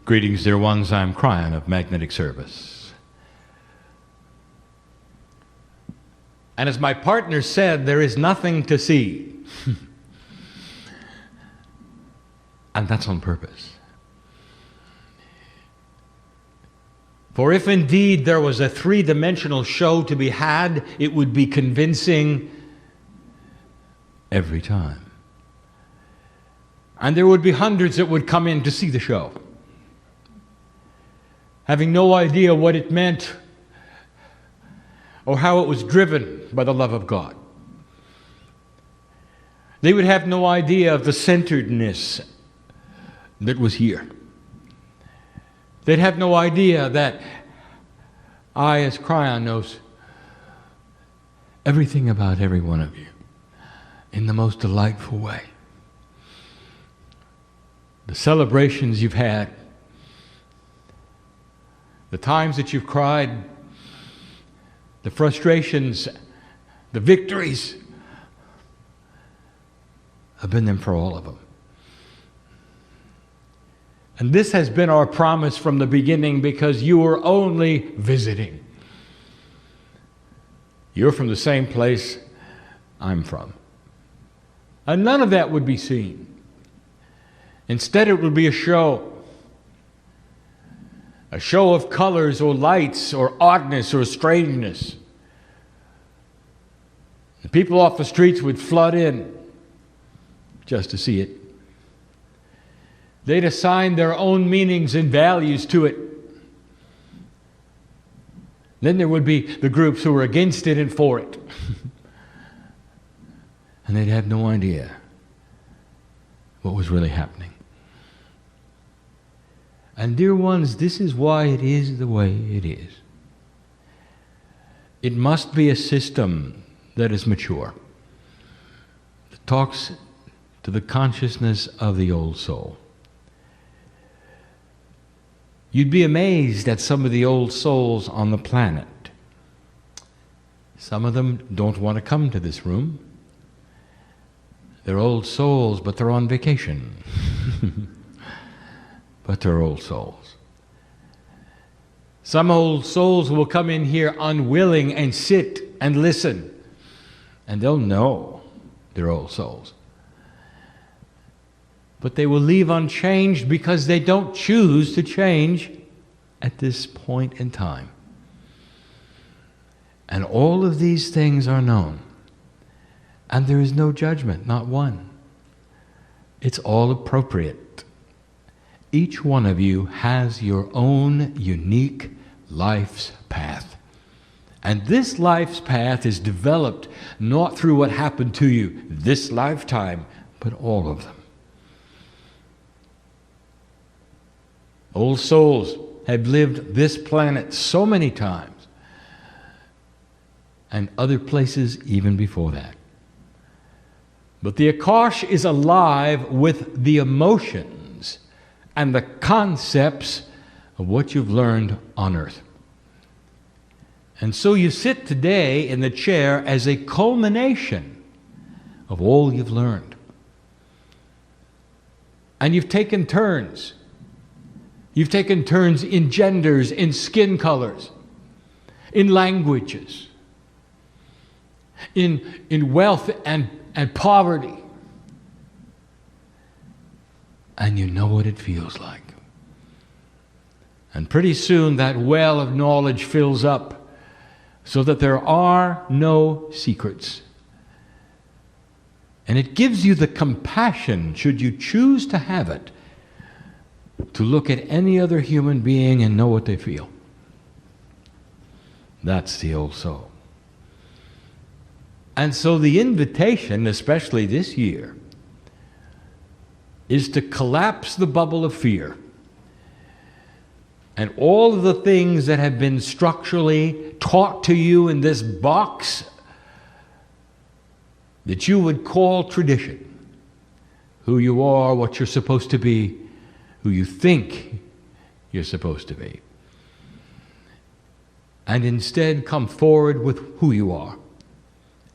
Greetings, dear ones. I'm Kryon of Magnetic Service. And as my partner said, there is nothing to see. And that's on purpose. For if indeed there was a three-dimensional show to be had, it would be convincing every time. And there would be hundreds that would come in to see the show, having no idea what it meant or how it was driven by the love of God. They would have no idea of the centeredness that was here. They'd have no idea that I, as Kryon, knows everything about every one of you in the most delightful way. The celebrations you've had, the times that you've cried, the frustrations, the victories, I've been there for all of them. And this has been our promise from the beginning, because you were only visiting. You're from the same place I'm from. And none of that would be seen. Instead, it would be a show of colors or lights or oddness or strangeness. The people off the streets would flood in just to see it. They'd assign their own meanings and values to it. Then there would be the groups who were against it and for it. And they'd have no idea what was really happening. And dear ones, this is why it is the way it is. It must be a system that is mature, that talks to the consciousness of the old soul. You'd be amazed at some of the old souls on the planet. Some of them don't want to come to this room. They're old souls, but they're on vacation. But they're old souls. Some old souls will come in here unwilling and sit and listen, and they'll know they're old souls. But they will leave unchanged because they don't choose to change at this point in time. And all of these things are known. And there is no judgment, not one. It's all appropriate. Each one of you has your own unique life's path. And this life's path is developed not through what happened to you this lifetime, but all of them. Old souls have lived this planet so many times, and other places even before that. But the Akash is alive with the emotions and the concepts of what you've learned on earth. And so you sit today in the chair as a culmination of all you've learned. And you've taken turns. You've taken turns in genders, in skin colors, in languages, in wealth and poverty. And you know what it feels like. And pretty soon that well of knowledge fills up so that there are no secrets. And it gives you the compassion, should you choose to have it, to look at any other human being and know what they feel. That's the old soul. And so the invitation, especially this year, is to collapse the bubble of fear. And all of the things that have been structurally taught to you in this box that you would call tradition, who you are, what you're supposed to be, who you think you're supposed to be, and instead come forward with who you are.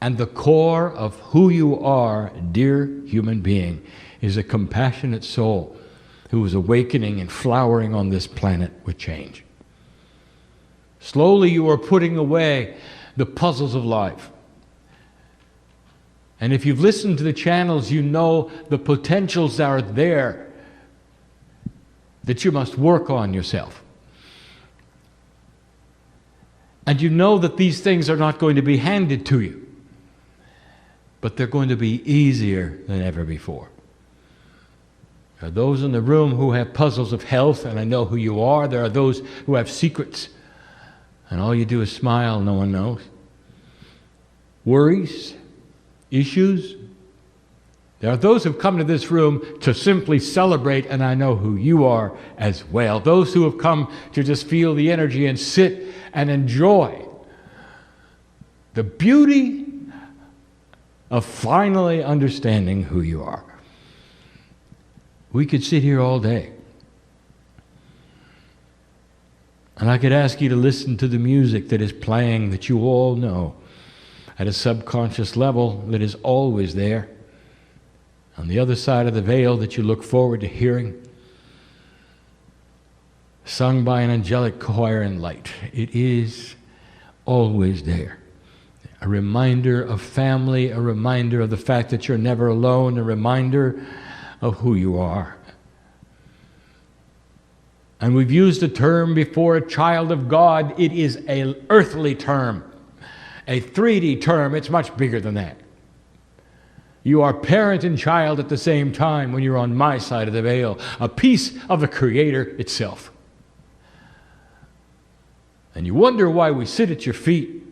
And the core of who you are, dear human being, is a compassionate soul who is awakening and flowering on this planet with change. Slowly you are putting away the puzzles of life. And if you've listened to the channels, you know the potentials that are there that you must work on yourself. And you know that these things are not going to be handed to you, but they're going to be easier than ever before. There are those in the room who have puzzles of health, and I know who you are. There are those who have secrets, and all you do is smile, no one knows. Worries, issues. There are those who have come to this room to simply celebrate, and I know who you are as well. Those who have come to just feel the energy and sit and enjoy the beauty of finally understanding who you are. We could sit here all day, and I could ask you to listen to the music that is playing that you all know at a subconscious level that is always there on the other side of the veil that you look forward to hearing, sung by an angelic choir in light. It is always there. A reminder of family, a reminder of the fact that you're never alone, a reminder of who you are. And we've used the term before, a child of God. It is an earthly term, a 3D term. It's much bigger than that. You are parent and child at the same time when you're on my side of the veil, a piece of the Creator itself. And you wonder why we sit at your feet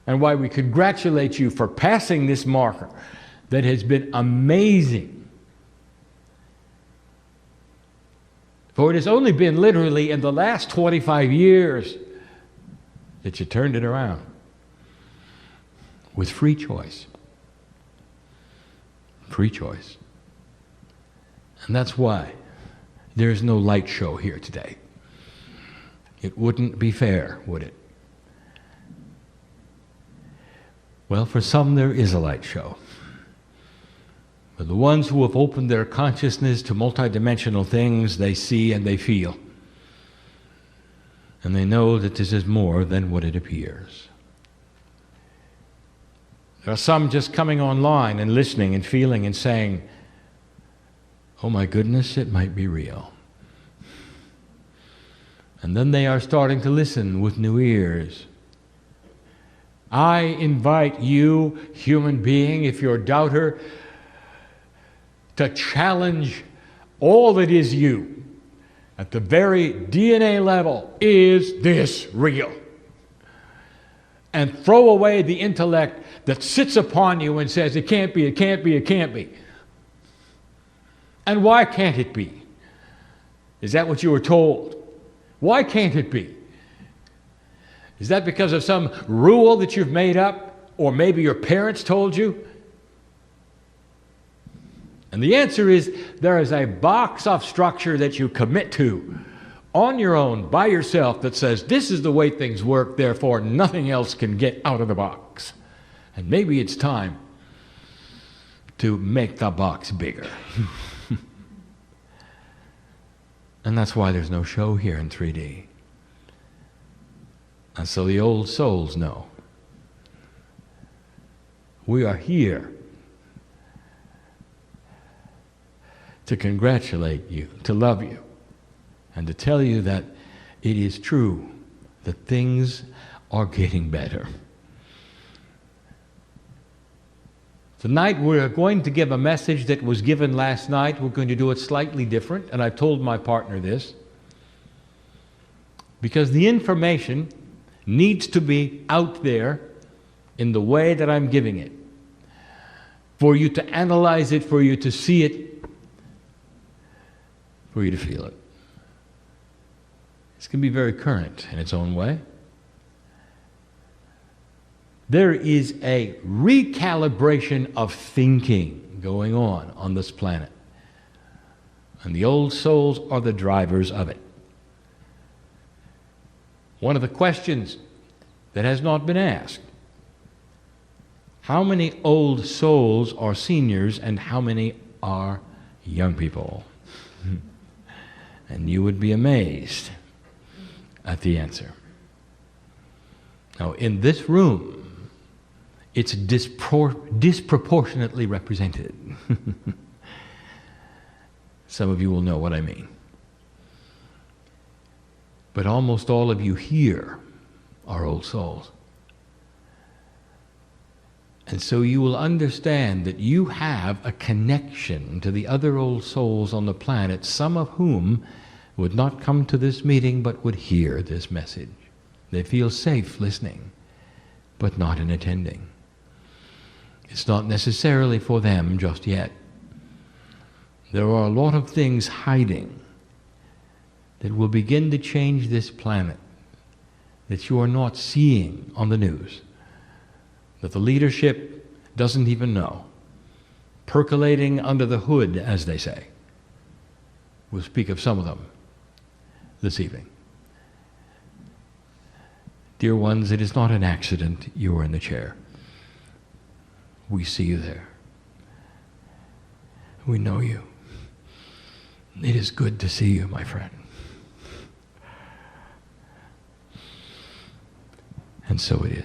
and why we congratulate you for passing this marker that has been amazing. For it has only been literally in the last 25 years that you turned it around with free choice. Free choice. And that's why there is no light show here today. It wouldn't be fair, would it? Well, for some there is a light show. But the ones who have opened their consciousness to multidimensional things, they see and they feel. And they know that this is more than what it appears. There are some just coming online and listening and feeling and saying, oh my goodness, it might be real. And then they are starting to listen with new ears. I invite you, human being, if you're a doubter, to challenge all that is you. At the very DNA level, is this real? And throw away the intellect that sits upon you and says, it can't be, it can't be, it can't be. And why can't it be? Is that what you were told? Why can't it be? Is that because of some rule that you've made up? Or maybe your parents told you? And the answer is, there is a box of structure that you commit to on your own, by yourself, that says, this is the way things work, therefore nothing else can get out of the box. And maybe it's time to make the box bigger. And that's why there's no show here in 3D. And so the old souls know. We are here to congratulate you, to love you, and to tell you that it is true that things are getting better. Tonight we're going to give a message that was given last night. We're going to do it slightly different, and I've told my partner this, because the information needs to be out there in the way that I'm giving it, for you to analyze it, for you to see it, for you to feel it. It's going to be very current in its own way. There is a recalibration of thinking going on this planet. And the old souls are the drivers of it. One of the questions that has not been asked: how many old souls are seniors and how many are young people? And you would be amazed at the answer. Now, in this room, it's disproportionately represented. Some of you will know what I mean. But almost all of you here are old souls. And so you will understand that you have a connection to the other old souls on the planet, some of whom would not come to this meeting but would hear this message. They feel safe listening, but not in attending. It's not necessarily for them just yet. There are a lot of things hiding that will begin to change this planet that you are not seeing on the news, that the leadership doesn't even know, percolating under the hood, as they say. We'll speak of some of them this evening. Dear ones, it is not an accident you are in the chair. We see you there. We know you. It is good to see you, my friend. And so it is.